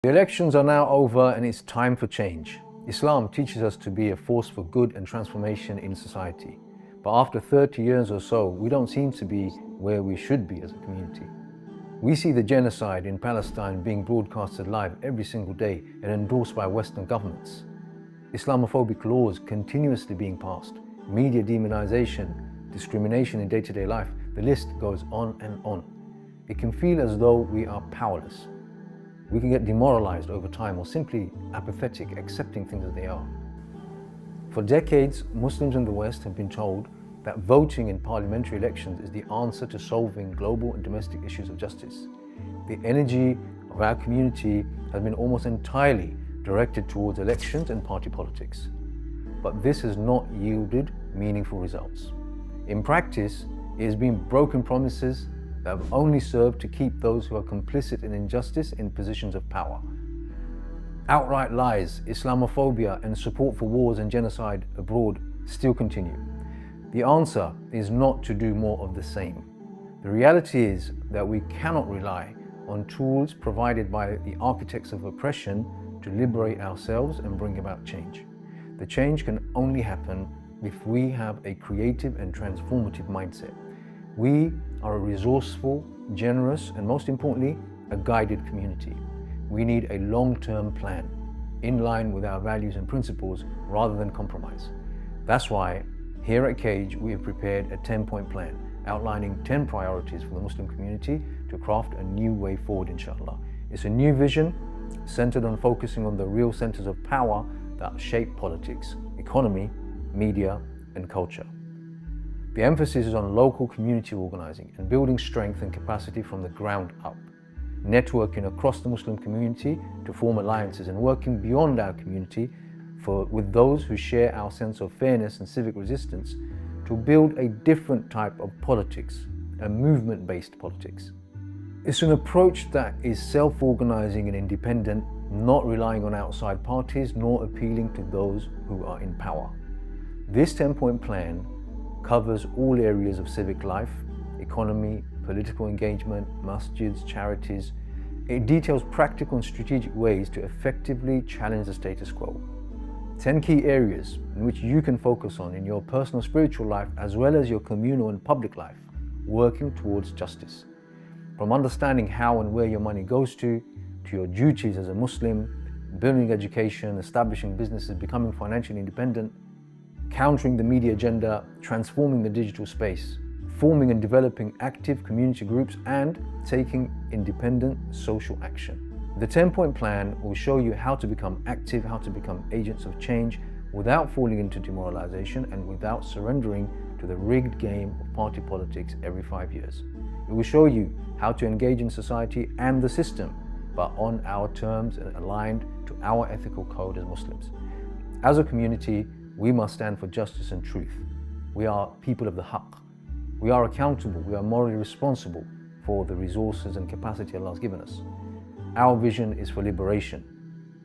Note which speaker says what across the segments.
Speaker 1: The elections are now over and it's time for change. Islam teaches us to be a force for good and transformation in society. But after 30 years or so, we don't seem to be where we should be as a community. We see the genocide in Palestine being broadcasted live every single day and endorsed by Western governments. Islamophobic laws continuously being passed, media demonization, discrimination in day-to-day life, the list goes on and on. It can feel as though we are powerless. We can get demoralized over time or simply apathetic, accepting things as they are. For decades, Muslims in the West have been told that voting in parliamentary elections is the answer to solving global and domestic issues of justice. The energy of our community has been almost entirely directed towards elections and party politics. But this has not yielded meaningful results. In practice, it has been broken promises that have only served to keep those who are complicit in injustice in positions of power. Outright lies, Islamophobia, and support for wars and genocide abroad still continue. The answer is not to do more of the same. The reality is that we cannot rely on tools provided by the architects of oppression to liberate ourselves and bring about change. The change can only happen if we have a creative and transformative mindset. We are a resourceful, generous, and most importantly, a guided community. We need a long-term plan, in line with our values and principles, rather than compromise. That's why, here at Cage, we have prepared a 10-point plan, outlining 10 priorities for the Muslim community to craft a new way forward, inshallah. It's a new vision, centered on focusing on the real centers of power that shape politics, economy, media, and culture. The emphasis is on local community organizing and building strength and capacity from the ground up, networking across the Muslim community to form alliances and working beyond our community with those who share our sense of fairness and civic resistance to build a different type of politics, a movement-based politics. It's an approach that is self-organizing and independent, not relying on outside parties nor appealing to those who are in power. This 10-point plan covers all areas of civic life, economy, political engagement, masjids, charities. It details practical and strategic ways to effectively challenge the status quo. 10 key areas in which you can focus on in your personal spiritual life as well as your communal and public life, working towards justice. From understanding how and where your money goes to your duties as a Muslim, building education, establishing businesses, becoming financially independent, countering the media agenda, transforming the digital space, forming and developing active community groups, and taking independent social action. The 10-point plan will show you how to become active, how to become agents of change without falling into demoralization and without surrendering to the rigged game of party politics every 5 years. It will show you how to engage in society and the system, but on our terms and aligned to our ethical code as Muslims. As a community, we must stand for justice and truth. We are people of the haqq. We are accountable, we are morally responsible for the resources and capacity Allah has given us. Our vision is for liberation,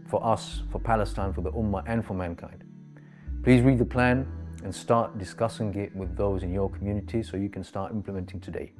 Speaker 1: for us, for Palestine, for the Ummah, and for mankind. Please read the plan and start discussing it with those in your community so you can start implementing today.